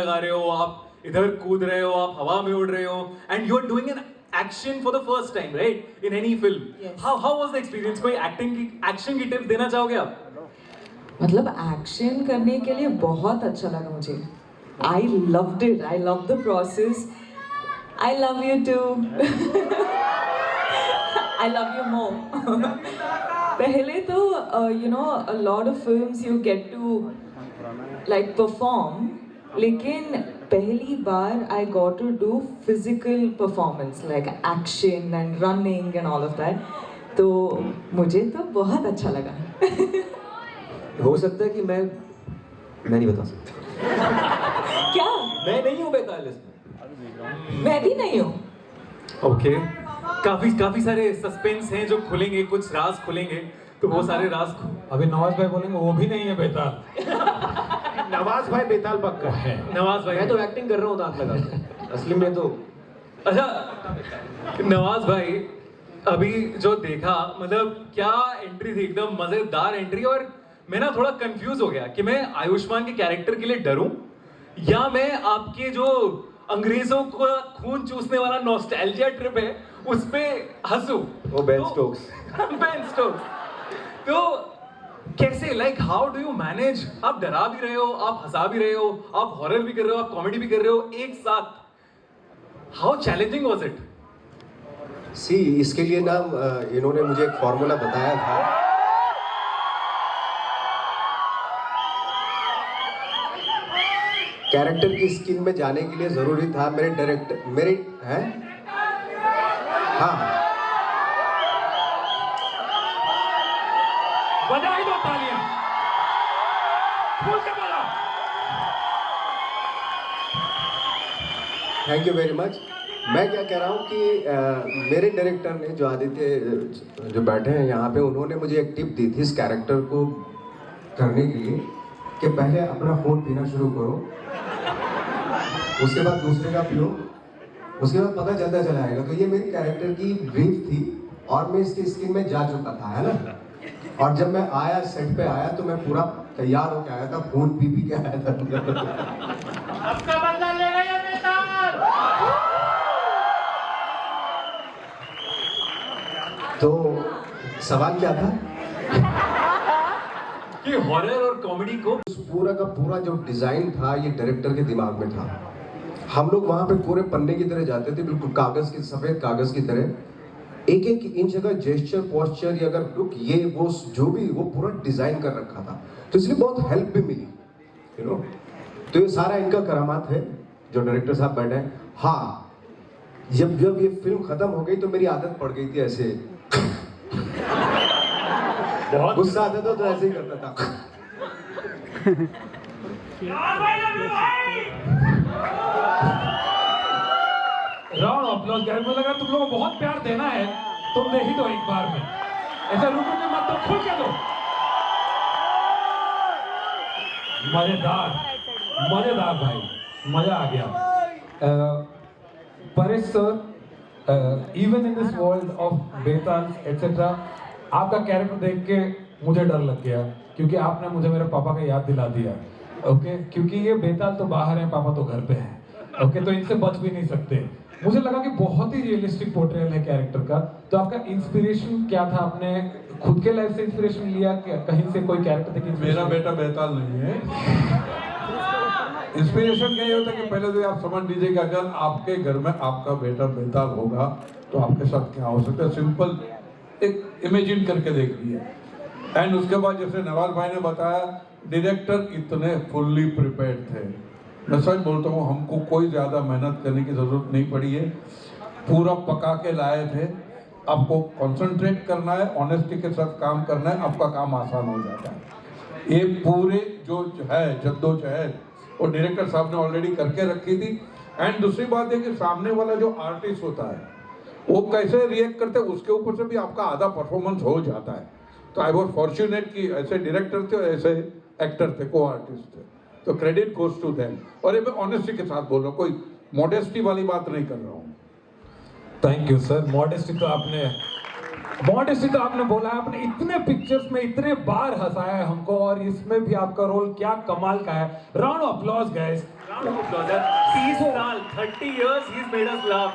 लगा रहे हो, आप इधर कूद रहे हो, आप हवा में उड़ रहे हो, and you are doing an action for the first time, right, in any film. How was the experience? कोई एक्शन की टिप्स देना चाहोगे आप? मतलब एक्शन करने के लिए बहुत अच्छा लगा मुझे. I loved it. I love the process. I love you too. I love you more. पहले तो a lot of films you get to like perform, लेकिन पहली बार I got to do physical performance like action and running and all of that. तो मुझे तो बहुत अच्छा लगा. हो सकता है कि मैं नहीं बता सकता. क्या? मैं नहीं हूँ 42 में. मैं भी नहीं हूँ. ओके, काफी सारे सस्पेंस हैं जो खुलेंगे, कुछ राज खुलेंगे, तो वो सारे राज अभी नवाज भाई बोलेंगे वो भी नहीं है बेताल. नवाज भाई बेताल पक्का है. नवाज भाई, मैं तो एक्टिंग कर रहा हूँ दांत लगा के. असली में तो अच्छा नवाज भाई, अभी जो देखा, मतलब क्या एंट्री थी, एकदम मजेदार एंट्री. और मैं ना थोड़ा कंफ्यूज हो गया कि मैं आयुष्मान के कैरेक्टर के लिए डरूं या मैं आपके जो अंग्रेजों को खून चूसने वाला नॉस्टैल्जिया ट्रिप है उस पे हंसूं. वो बेन स्टोक्स. Ben Stokes. तो कैसे, like how do you manage? आप डरा भी रहे हो, आप हंसा भी रहे हो, आप हॉरर भी कर रहे हो, आप कॉमेडी भी कर रहे हो एक साथ. How challenging was it? See, इसके लिए ना इन्होंने मुझे एक फॉर्मूला बताया था. कैरेक्टर की स्किन में जाने के लिए जरूरी था मेरे हैं. हाँ, बधाई दो तालियां. खुल के बोलो. Thank you very much. मैं क्या कह रहा हूँ कि मेरे डायरेक्टर ने, जो आदित्य जो बैठे हैं यहाँ पे, उन्होंने मुझे एक टिप दी थी इस कैरेक्टर को करने के लिए कि पहले अपना खून पीना शुरू करो, उसके बाद दूसरे का पियो, उसके बाद पता चलता चला आएगा. तो ये मेरी कैरेक्टर की ब्रीफ थी और मैं इसकी स्किन में जा चुका था, है ना. और जब मैं आया, सेट पे आया, तो मैं पूरा तैयार होकर आया था, खून पी के आया था. आपका बदला लेगा ये बेताल. तो सवाल क्या था? कि हॉरर और कॉमेडी को पूरा का पूरा जो डिजाइन था ये डायरेक्टर के दिमाग में था. हम लोग वहां पे पूरे पन्ने की तरह जाते थे, बिल्कुल कागज की, सफेद कागज की तरह. एक एक इंच का जेस्चर, पोस्चर, या अगर लुक, ये वो जो भी, वो पूरा डिजाइन कर रखा था. तो इसलिए बहुत हेल्प भी मिली, यू नो. तो ये सारा इनका करामात है जो डायरेक्टर साहब बैठे हैं. हाँ, जब ये फिल्म खत्म हो गई तो मेरी आदत पड़ गई थी ऐसे, गुस्सा आता था तो ऐसे ही करता था. Round of applause. मुझे लगा तुम लोगों को बहुत प्यार देना है, तुम दे ही दो एक बार में. ऐसा रुकोगे मत, तो खुल के दो. मजेदार भाई, मजा आ गया. Paresh sir, even in this world of Betaal etcetera, आपका कैरेक्टर देख के मुझे डर लग गया, क्योंकि आपने मुझे मेरे पापा का याद दिला दिया. ओके, क्योंकि ये बेताल तो बाहर है, पापा तो घर पे हैं. ओके, तो इनसे बच भी नहीं सकते. मुझे लगा कि बहुत ही रियलिस्टिक पोर्ट्रेयल है कैरेक्टर का. तो आपका इंस्पिरेशन क्या था? आपने खुद के लाइफ से इंस्पिरेशन लिया, कहीं से कोई कैरेक्टर देख? मेरा बेटा बेताल नहीं है. इंस्पिरेशन क्या ये होता है कि पहले तो आप समझ लीजिए कि अगर आपके घर में आपका बेटा बेताल होगा तो आपके साथ क्या हो सकता है. सिंपल एक इमेजिन करके देख लिया. एंड उसके बाद जैसे नवाज भाई ने बताया, डायरेक्टर इतने फुल्ली प्रिपेयर्ड थे. मैं सच बोलता हूँ, हमको कोई ज़्यादा मेहनत करने की ज़रूरत नहीं पड़ी है. पूरा पका के लाए थे. आपको कंसंट्रेट करना है, ऑनेस्टी के साथ काम करना है, आपका काम आसान हो जाता है. ये पूरे जो है जद्दोजहद वो डायरेक्टर साहब ने ऑलरेडी करके रखी थी. एंड दूसरी बात है कि सामने वाला जो आर्टिस्ट होता है वो कैसे रिएक्ट करते हैं, उसके ऊपर से भी आपका आधा परफॉर्मेंस हो जाता है. तो आई वॉज फॉर्चुनेट कि ऐसे डायरेक्टर थे, ऐसे एक्टर थे, को आर्टिस्ट थे. तो क्रेडिट गोज टू देम. और ये मैं ऑनेस्टी के साथ बोल रहा हूँ, कोई मॉडेस्टी वाली बात नहीं कर रहा हूँ. Thank you sir. मॉडेस्टी तो आपने मॉडेस्टी तो आपने बोला है, आपने इतने पिक्चर्स में इतने बार हंसाया है हमको, और इसमें भी आपका रोल क्या कमाल का है. Round of applause guys. 30 साल, 30 years he's made us laugh.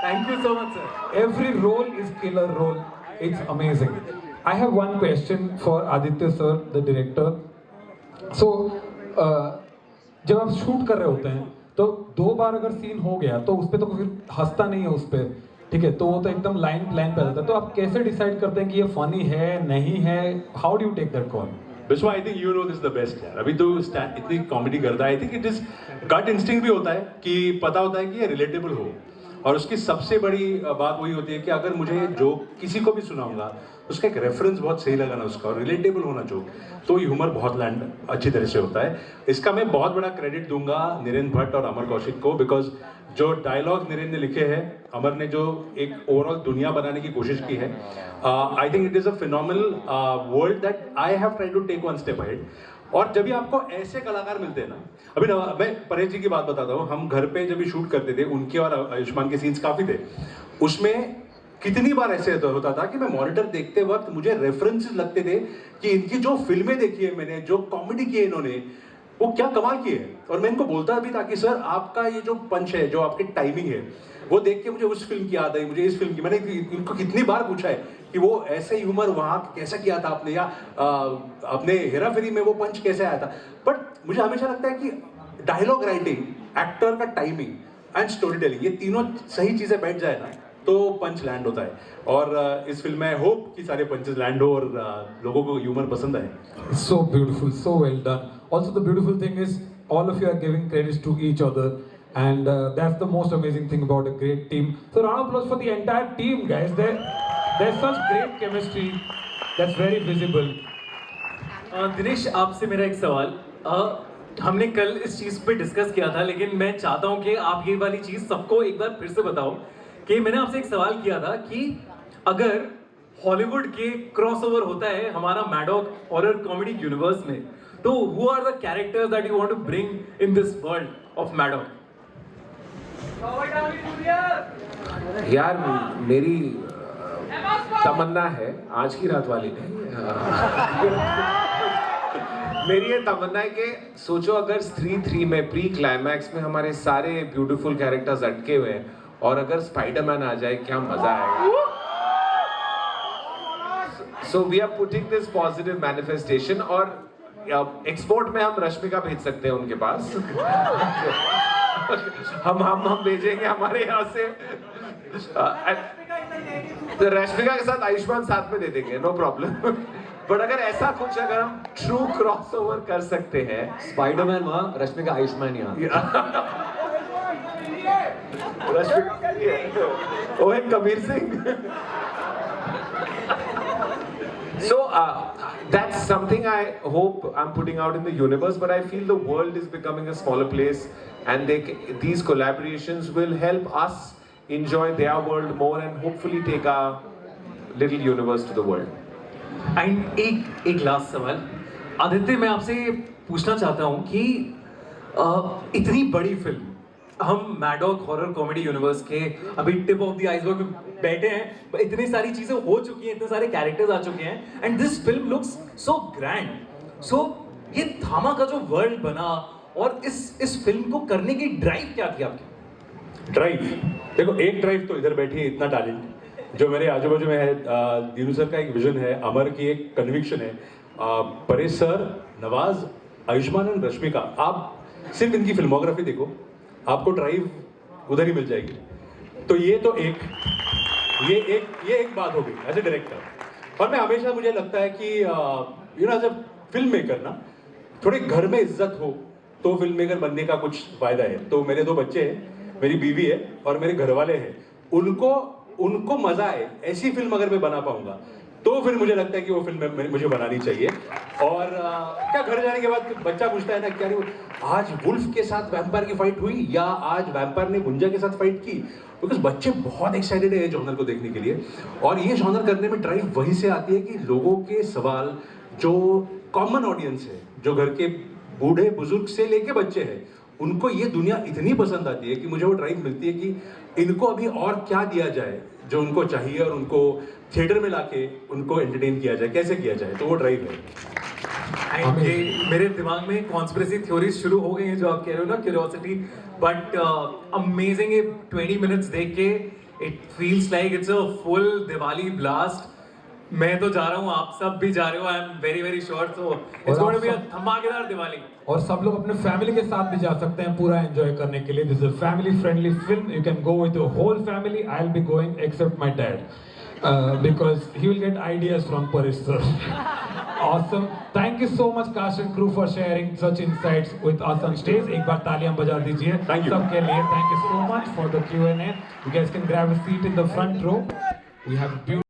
Thank you so much, sir. Every role is killer role. It's amazing. I have one question for Aditya sir, the director. So, जब आप shoot कर रहे होते हैं तो 2 बार अगर scene हो गया तो उस पे तो फिर हंसता नहीं है उस पे, ठीक है, तो वो तो एकदम लाइन पे आ जाता है. तो आप कैसे डिसाइड करते हैं कि ये फनी है नहीं है? How do you take that call? Vishwa, I think you know this the best यार. अभी तो इतनी कॉमेडी करता है, I think it is gut instinct भी होता है कि पता होता है कि ये रिलेटेबल हो. और उसकी सबसे बड़ी बात वही होती है कि अगर मुझे जो किसी को भी सुनाऊंगा उसका एक रेफरेंस बहुत सही लगा ना उसका, और रिलेटेबल होना जोक, तो ह्यूमर बहुत लैंड अच्छी तरह से होता है. इसका मैं बहुत बड़ा क्रेडिट दूंगा निरेंद्र भट्ट और अमर कौशिक को, बिकॉज जो डायलॉग निरेंद्र ने लिखे हैं, अमर ने जो एक ओवरऑल दुनिया बनाने की कोशिश की है, I think it is a phenomenal world that I have tried to take one step ahead. और जब भी आपको ऐसे कलाकार मिलते हैं ना, अभी मैं परेश जी की बात बताता हूँ, हम घर पे जब भी शूट करते थे, उनके और आयुष्मान के सीन्स काफी थे. उसमें कितनी बार ऐसे होता था कि मैं मॉनिटर देखते वक्त मुझे रेफरेंसेस लगते थे कि इनकी जो फिल्में देखी है मैंने, जो कॉमेडी की है इन्होंने, वो क्या कमाल की है. और मैं इनको बोलता भी था कि सर आपका ये जो पंच है, जो आपकी टाइमिंग है, वो देख के मुझे उस फिल्म की याद आई, मुझे इस फिल्म की. मैंने इनको कितनी बार पूछा है कि वो ऐसे ह्यूमर वहां कैसा किया था आपने, या अपने हेरा फेरी में वो पंच कैसे आया था. बट मुझे हमेशा लगता है कि डायलॉग राइटिंग, एक्टर का टाइमिंग एंड स्टोरी टेलिंग, ये तीनों सही चीजें बैठ जाए ना तो पंच लैंड होता है. और इस फिल्म में आई होप कि सारे पंचेस लैंड हो और लोगों को ह्यूमर पसंद आए. So beautiful, so well done. Also, the beautiful thing is all of you are giving credits to each other, and that's the most amazing thing about a great team. So round of applause for the entire team, guys. There's such great chemistry that's very visible. Dinesh, आपसे मेरा एक सवाल. हमने कल इस चीज पे discuss किया था, लेकिन मैं चाहता हूं कि आप ये वाली चीज सबको एक बार फिर से बताओ कि मैंने आपसे एक सवाल किया था कि अगर हॉलीवुड के क्रॉसओवर होता है हमारा मैडॉक हॉरर कॉमेडी यूनिवर्स में, तो who are the characters that you want to bring in this world of Maddock? यार मेरी तमन्ना है, आज की रात वाली नहीं, मेरी ये तमन्ना है कि सोचो अगर स्त्री 3 में प्री क्लाइमैक्स में हमारे सारे ब्यूटीफुल कैरेक्टर्स अटके हुए हैं और अगर स्पाइडरमैन आ जाए, क्या मजा आएगा. So we are putting this positive manifestation, और एक्सपोर्ट में हम रश्मिका भेज सकते हैं उनके पास. हम भेजेंगे हमारे यहाँ से. तो रश्मिका के साथ आयुष्मान साथ में दे देंगे, नो प्रॉब्लम. बट अगर ऐसा कुछ अगर हम ट्रू क्रॉसओवर कर सकते हैं, स्पाइडरमैन वहाँ, रश्मिका आयुष्मान यहाँ. ओए Kabir Singh. So that's something I hope I'm putting out in the universe, but I feel the world is becoming a smaller place, and these collaborations will help us enjoy their world more and hopefully take our little universe to the world. And एक last सवाल. आदित्य, मैं आपसे पूछना चाहता हूं कि इतनी बड़ी फिल्म, हम मैडॉक हॉरर कॉमेडी यूनिवर्स के अभी टिप ऑफ द आइसबर्ग में बैठे हैं, इतनी सारी चीजें हो चुकी हैं, इतने सारे कैरेक्टर्स आ चुके हैं, and this film looks so grand. So ये धामा का जो वर्ल्ड बना, और इस फिल्म को करने की ड्राइव क्या थी आपकी? ड्राइव, देखो एक ड्राइव तो इधर बैठी है, इतना टैलेंट जो मेरे आजू बाजू में है. दीनू सर का एक विजन है, अमर की एक कन्विक्शन है, परेश सर, नवाज, आयुष्मान और रश्मिका. आप सिर्फ इनकी फिल्मोग्राफी देखो, आपको ड्राइव उधर ही मिल जाएगी. तो ये एक बात हो गई एज ए डायरेक्टर. और मैं हमेशा, मुझे लगता है कि you know as a film maker ना, थोड़े घर में इज्जत हो तो फिल्म मेकर बनने का कुछ फायदा है. तो मेरे 2 बच्चे हैं, मेरी बीवी है और मेरे घर वाले हैं, उनको मजा आए ऐसी फिल्म अगर मैं बना पाऊंगा तो फिर मुझे लगता है कि वो फिल्म मुझे बनानी चाहिए. और क्या घर जाने के बाद बच्चा पूछता है ना, क्या आज वुल्फ के साथ वैम्पायर की फाइट हुई या आज वैम्पायर ने गुंजा के साथ फाइट की, बिकॉज बच्चे बहुत एक्साइटेड है ये जॉनर को देखने के लिए. और ये जॉनर करने में ड्राइव वहीं से आती है कि लोगों के सवाल, जो कॉमन ऑडियंस है, जो घर के बूढ़े बुजुर्ग से लेके बच्चे हैं, उनको ये दुनिया इतनी पसंद आती है कि मुझे वो ड्राइव मिलती है कि इनको अभी और क्या दिया जाए जो उनको चाहिए और उनको थिएटर में लाके उनको एंटरटेन किया जाए, कैसे किया जाए, तो वो ड्राइव है। And ये मेरे दिमाग में कॉन्स्पिरेसी थ्योरीज शुरू हो गई हैं जो आप कह रहे हो ना, क्यूरियोसिटी, बट अमेजिंग। 20 मिनट्स देख के it feels like it's a full Diwali blast. मैं तो जा रहा हूँ, आप सब भी जा रहे हो, I am very very sure. So it's going to be a धमाकेदार दिवाली। और सब लोग अपने फैमिली के साथ भी जा सकते हैं पूरा एंजॉय करने के लिए। This is family friendly film, you can go with your whole family. I will be going except my dad because he will get ideas from Paresh sir. Awesome. Thank you so much cast and crew for sharing such insights with us on stage. एक बार तालियां बजा दीजिए Thank you. सबके लिए। Thank you so much for the Q&A. You guys can grab a seat in the front row. We have a beautiful